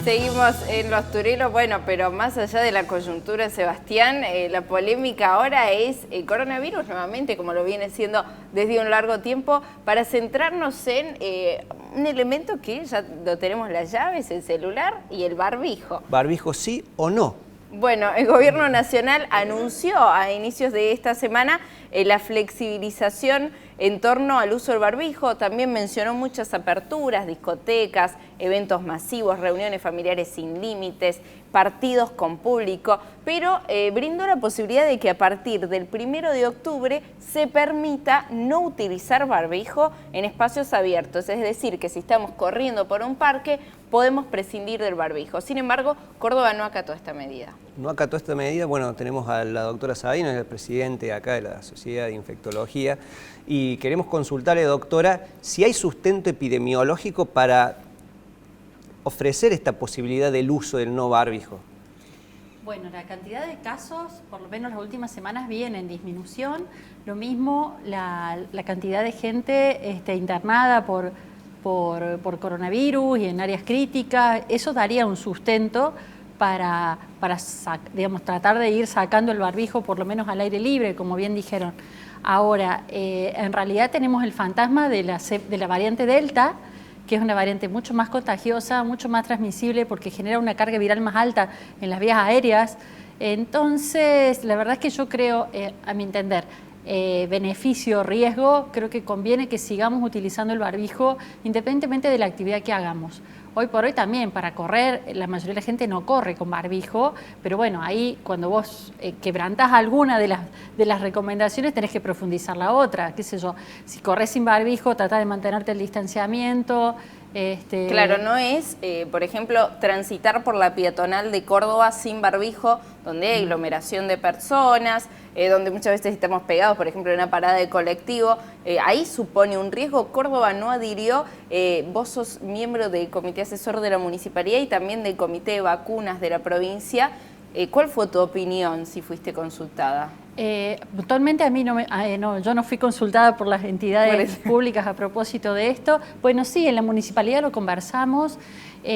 Seguimos en Los Turelos, bueno, pero más allá de la coyuntura, Sebastián, la polémica ahora es el coronavirus nuevamente, como lo viene siendo desde un largo tiempo, para centrarnos en un elemento que ya lo tenemos las llaves, el celular y el barbijo. ¿Barbijo sí o no? Bueno, el Gobierno Nacional anunció a inicios de esta semana la flexibilización en torno al uso del barbijo. También mencionó muchas aperturas, discotecas, eventos masivos, reuniones familiares sin límites, partidos con público, pero brindó la posibilidad de que a partir del 1 de octubre se permita no utilizar barbijo en espacios abiertos. Es decir, que si estamos corriendo por un parque, podemos prescindir del barbijo. Sin embargo, Córdoba no acató esta medida. No acató esta medida. Bueno, tenemos a la doctora Sabino, es el presidente acá de la Sociedad de Infectología, y queremos consultarle, doctora, si hay sustento epidemiológico para ofrecer esta posibilidad del uso del no barbijo. Bueno, la cantidad de casos, por lo menos las últimas semanas, viene en disminución. Lo mismo la cantidad de gente internada por coronavirus y en áreas críticas. Eso daría un sustento para digamos, tratar de ir sacando el barbijo por lo menos al aire libre, como bien dijeron. Ahora, en realidad tenemos el fantasma de la variante Delta, que es una variante mucho más contagiosa, mucho más transmisible porque genera una carga viral más alta en las vías aéreas. Entonces, la verdad es que yo creo, a mi entender, beneficio, riesgo, creo que conviene que sigamos utilizando el barbijo independientemente de la actividad que hagamos. Hoy por hoy también, para correr, la mayoría de la gente no corre con barbijo, pero bueno, ahí cuando vos quebrantás alguna de las recomendaciones tenés que profundizar la otra, qué sé yo, si corres sin barbijo, tratá de mantenerte el distanciamiento. Claro, no es, por ejemplo, transitar por la peatonal de Córdoba sin barbijo, donde hay aglomeración de personas, donde muchas veces estamos pegados, por ejemplo, en una parada de colectivo. Ahí supone un riesgo. Córdoba no adhirió. Vos sos miembro del comité asesor de la municipalidad y también del comité de vacunas de la provincia. ¿Cuál fue tu opinión si fuiste consultada? Puntualmente a mí yo no fui consultada por las entidades públicas a propósito de esto. Bueno, sí, en la municipalidad lo conversamos. Yo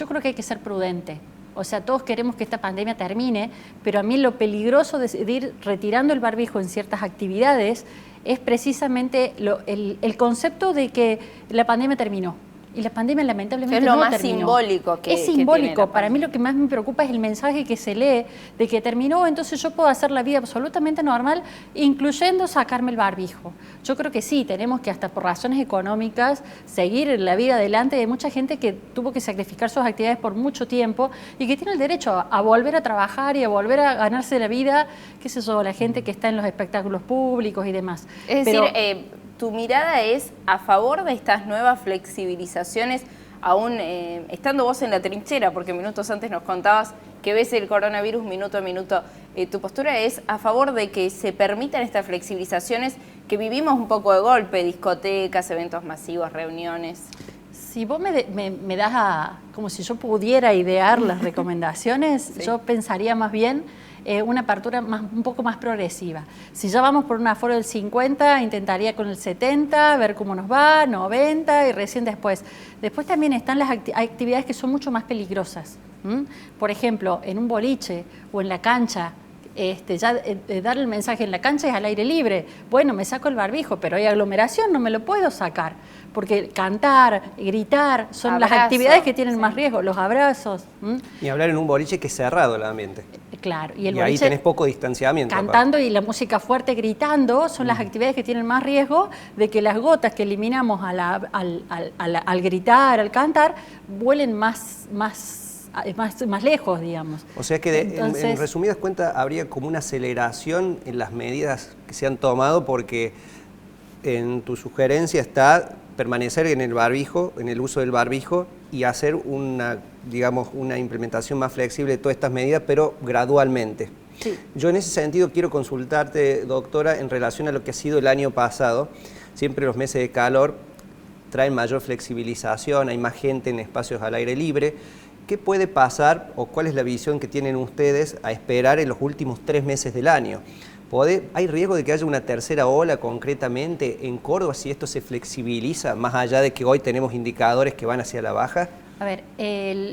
creo que hay que ser prudente. O sea, todos queremos que esta pandemia termine, pero a mí lo peligroso de ir retirando el barbijo en ciertas actividades es precisamente el concepto de que la pandemia terminó. Y la pandemia lamentablemente no terminó. Es lo más simbólico que es simbólico. Para mí lo que más me preocupa es el mensaje que se lee de que terminó, entonces yo puedo hacer la vida absolutamente normal, incluyendo sacarme el barbijo. Yo creo que sí, tenemos que hasta por razones económicas seguir la vida adelante. Hay mucha gente que tuvo que sacrificar sus actividades por mucho tiempo y que tiene el derecho a volver a trabajar y a volver a ganarse la vida, qué sé yo, la gente que está en los espectáculos públicos y demás. Es decir, tu mirada es a favor de estas nuevas flexibilizaciones, aún estando vos en la trinchera, porque minutos antes nos contabas que ves el coronavirus minuto a minuto. Tu postura es a favor de que se permitan estas flexibilizaciones que vivimos un poco de golpe, discotecas, eventos masivos, reuniones. Si vos me das como si yo pudiera idear las recomendaciones, sí. Yo pensaría más bien una apertura un poco más progresiva. Si ya vamos por un aforo del 50, intentaría con el 70, ver cómo nos va, 90 y recién después. Después también están las actividades que son mucho más peligrosas. Por ejemplo, en un boliche o en la cancha, dar el mensaje en la cancha es al aire libre. Bueno, me saco el barbijo, pero hay aglomeración, no me lo puedo sacar. Porque cantar, gritar, son las actividades que tienen más riesgo, los abrazos. Y hablar en un boliche que es cerrado el ambiente. Claro. Y ahí tenés poco distanciamiento. Cantando aparte. Y la música fuerte gritando son las actividades que tienen más riesgo de que las gotas que eliminamos al gritar, al cantar, vuelen más lejos, digamos. O sea que entonces, en resumidas cuentas habría como una aceleración en las medidas que se han tomado porque en tu sugerencia está permanecer en el barbijo, en el uso del barbijo y hacer una implementación más flexible de todas estas medidas, pero gradualmente. Sí. Yo en ese sentido quiero consultarte, doctora, en relación a lo que ha sido el año pasado. Siempre los meses de calor traen mayor flexibilización, hay más gente en espacios al aire libre. ¿Qué puede pasar o cuál es la visión que tienen ustedes a esperar en los últimos 3 meses del año? ¿Hay riesgo de que haya una tercera ola concretamente en Córdoba si esto se flexibiliza, más allá de que hoy tenemos indicadores que van hacia la baja? A ver,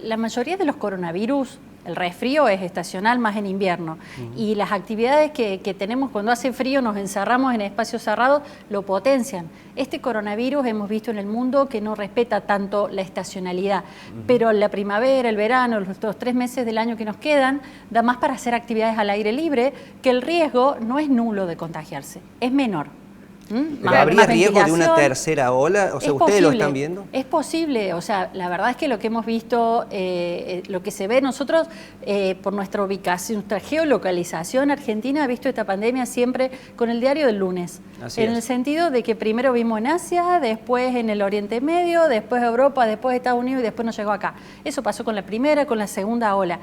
la mayoría de los coronavirus, el resfrío es estacional más en invierno, y las actividades que tenemos cuando hace frío, nos encerramos en espacios cerrados, lo potencian. Este coronavirus hemos visto en el mundo que no respeta tanto la estacionalidad, pero la primavera, el verano, los 3 meses del año que nos quedan, da más para hacer actividades al aire libre, que el riesgo no es nulo de contagiarse, es menor. ¿Habría riesgo de una tercera ola? O sea, ¿ustedes lo están viendo? Es posible, o sea, la verdad es que lo que hemos visto, lo que se ve nosotros, por nuestra ubicación, nuestra geolocalización, Argentina ha visto esta pandemia siempre con el diario del lunes. En el sentido de que primero vimos en Asia, después en el Oriente Medio, después Europa, después Estados Unidos y después nos llegó acá. Eso pasó con la primera, con la segunda ola.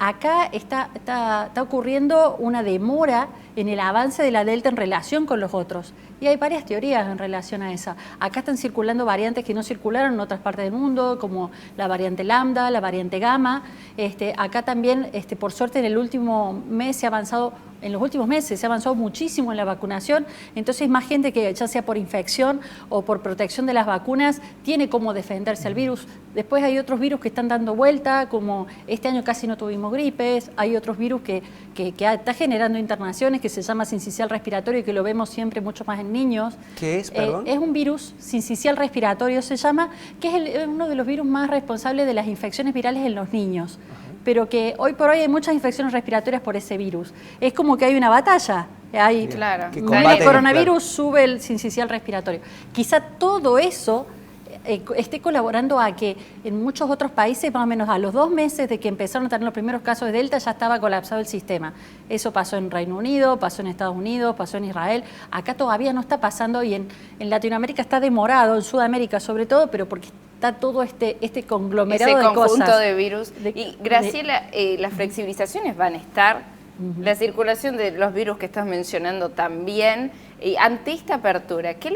Acá está ocurriendo una demora en el avance de la Delta en relación con los otros. Y hay varias teorías en relación a esa. Acá están circulando variantes que no circularon en otras partes del mundo, como la variante Lambda, la variante Gamma. Acá también, por suerte, en el último mes se ha avanzado, en los últimos meses se ha avanzado muchísimo en la vacunación, entonces más gente que ya sea por infección o por protección de las vacunas tiene cómo defenderse al virus. Después hay otros virus que están dando vuelta, como este año casi no tuvimos gripes, hay otros virus que está generando internaciones, que se llama sincicial respiratorio y que lo vemos siempre mucho más en niños. ¿Qué es, perdón? Es un virus, sincicial respiratorio se llama, que es uno de los virus más responsables de las infecciones virales en los niños. Pero que hoy por hoy hay muchas infecciones respiratorias por ese virus. Es como que hay una batalla. Claro. El coronavirus sube el sincicial respiratorio. Quizá todo eso esté colaborando a que en muchos otros países, más o menos a los 2 meses de que empezaron a tener los primeros casos de Delta, ya estaba colapsado el sistema. Eso pasó en Reino Unido, pasó en Estados Unidos, pasó en Israel. Acá todavía no está pasando y en Latinoamérica está demorado, en Sudamérica sobre todo, pero porque está todo este conglomerado de cosas. Ese conjunto de virus. Y Graciela, las flexibilizaciones van a estar, la circulación de los virus que estás mencionando también. Ante esta apertura, ¿qué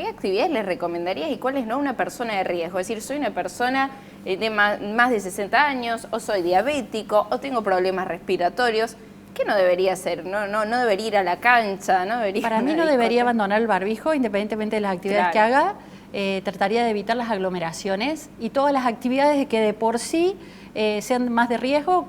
actividades le recomendarías y cuáles no a una persona de riesgo? Es decir, soy una persona de más de 60 años, o soy diabético, o tengo problemas respiratorios. ¿Qué no debería hacer? No debería ir a la cancha, no debería. Para mí no debería abandonar el barbijo, independientemente de las actividades que haga. Trataría de evitar las aglomeraciones y todas las actividades que de por sí sean más de riesgo,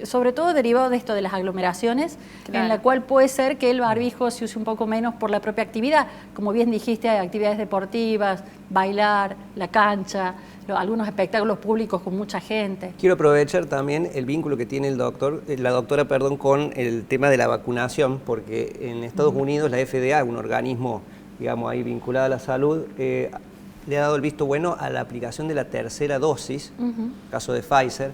sobre todo derivado de esto de las aglomeraciones, en la cual puede ser que el barbijo se use un poco menos por la propia actividad. Como bien dijiste, hay actividades deportivas, bailar, la cancha, algunos espectáculos públicos con mucha gente. Quiero aprovechar también el vínculo que tiene la doctora con el tema de la vacunación, porque en Estados Unidos la FDA, un organismo digamos ahí vinculado a la salud, le ha dado el visto bueno a la aplicación de la tercera dosis, caso de Pfizer.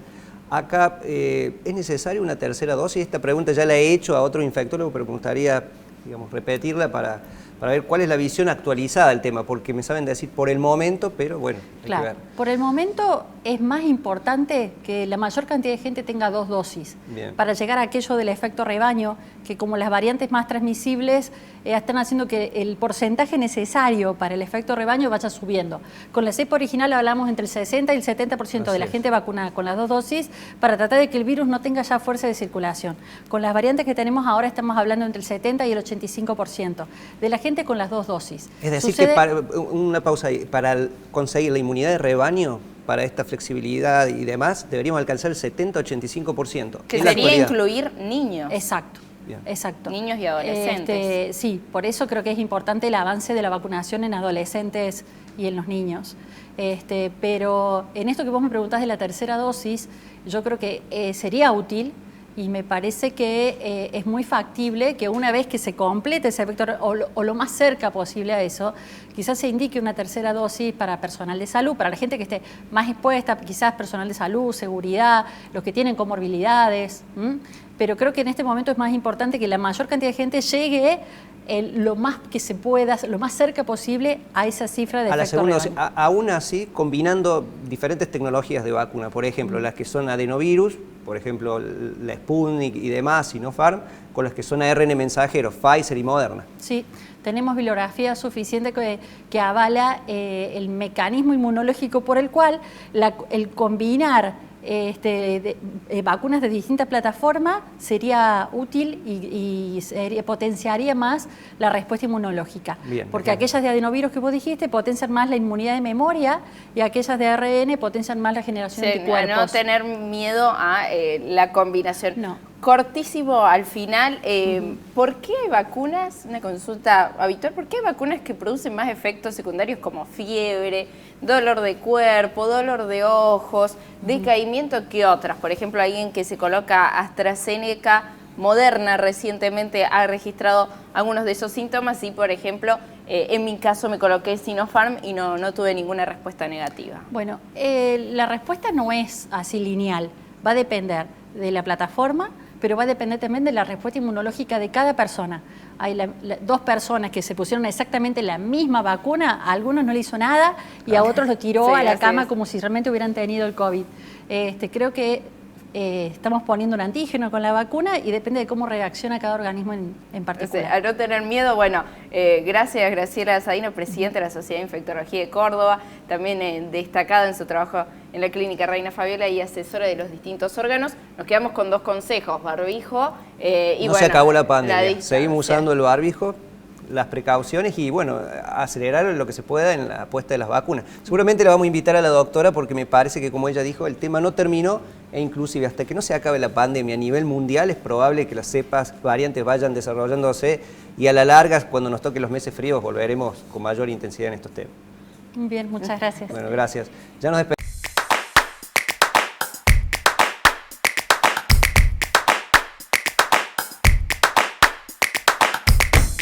Acá, ¿es necesaria una tercera dosis? Esta pregunta ya la he hecho a otro infectólogo, pero me gustaría, digamos, repetirla para ver cuál es la visión actualizada del tema, porque me saben decir por el momento, pero bueno, hay que ver. Por el momento es más importante que la mayor cantidad de gente tenga 2 dosis, para llegar a aquello del efecto rebaño, que como las variantes más transmisibles están haciendo que el porcentaje necesario para el efecto rebaño vaya subiendo. Con la cepa original hablamos entre el 60 y el 70% de la gente vacunada con las 2 dosis para tratar de que el virus no tenga ya fuerza de circulación. Con las variantes que tenemos ahora estamos hablando entre el 70 y el 85% de la gente con las 2 dosis. Es decir, que una pausa ahí, para conseguir la inmunidad de rebaño, para esta flexibilidad y demás, deberíamos alcanzar el 70-85%. Que sería incluir niños. Exacto. Exacto. Niños y adolescentes. Sí, por eso creo que es importante el avance de la vacunación en adolescentes y en los niños. Pero en esto que vos me preguntás de la tercera dosis, yo creo que sería útil. Y me parece que es muy factible que una vez que se complete ese efecto, o lo más cerca posible a eso, quizás se indique una tercera dosis para personal de salud, para la gente que esté más expuesta, quizás personal de salud, seguridad, los que tienen comorbilidades. Pero creo que en este momento es más importante que la mayor cantidad de gente llegue lo más que se pueda, lo más cerca posible a esa cifra de efecto rebaño. Aún así, combinando diferentes tecnologías de vacuna, por ejemplo, las que son adenovirus, por ejemplo, la Sputnik y demás, Sinopharm, con las que son ARN mensajeros, Pfizer y Moderna. Sí, tenemos bibliografía suficiente que avala el mecanismo inmunológico por el cual el combinar vacunas de distintas plataformas sería útil y potenciaría más la respuesta inmunológica. Bien, porque bien. Aquellas de adenovirus que vos dijiste potencian más la inmunidad de memoria y aquellas de ARN potencian más la generación de anticuerpos. No tener miedo a la combinación. No. Cortísimo al final, ¿por qué hay vacunas, una consulta habitual, por qué hay vacunas que producen más efectos secundarios como fiebre, dolor de cuerpo, dolor de ojos, decaimiento que otras? Por ejemplo, alguien que se coloca AstraZeneca, Moderna recientemente ha registrado algunos de esos síntomas y, por ejemplo, en mi caso me coloqué Sinopharm y no tuve ninguna respuesta negativa. Bueno, la respuesta no es así lineal, va a depender de la plataforma, pero va a depender también de la respuesta inmunológica de cada persona. Hay dos personas que se pusieron exactamente la misma vacuna, a algunos no le hizo nada y a otros lo tiró a la cama como si realmente hubieran tenido el COVID. Creo que estamos poniendo un antígeno con la vacuna y depende de cómo reacciona cada organismo en particular. A no tener miedo, bueno, gracias Graciela Sadino, presidenta de la Sociedad de Infectología de Córdoba, también destacada en su trabajo en la Clínica Reina Fabiola y asesora de los distintos órganos. Nos quedamos con dos consejos, barbijo y no bueno, se acabó la pandemia, la seguimos usando el barbijo, las precauciones y bueno, acelerar lo que se pueda en la puesta de las vacunas. Seguramente la vamos a invitar a la doctora porque me parece que, como ella dijo, el tema no terminó e inclusive hasta que no se acabe la pandemia a nivel mundial es probable que las cepas variantes vayan desarrollándose y a la larga, cuando nos toquen los meses fríos, volveremos con mayor intensidad en estos temas. Bien, muchas gracias. Bueno, gracias. Ya nos despedimos.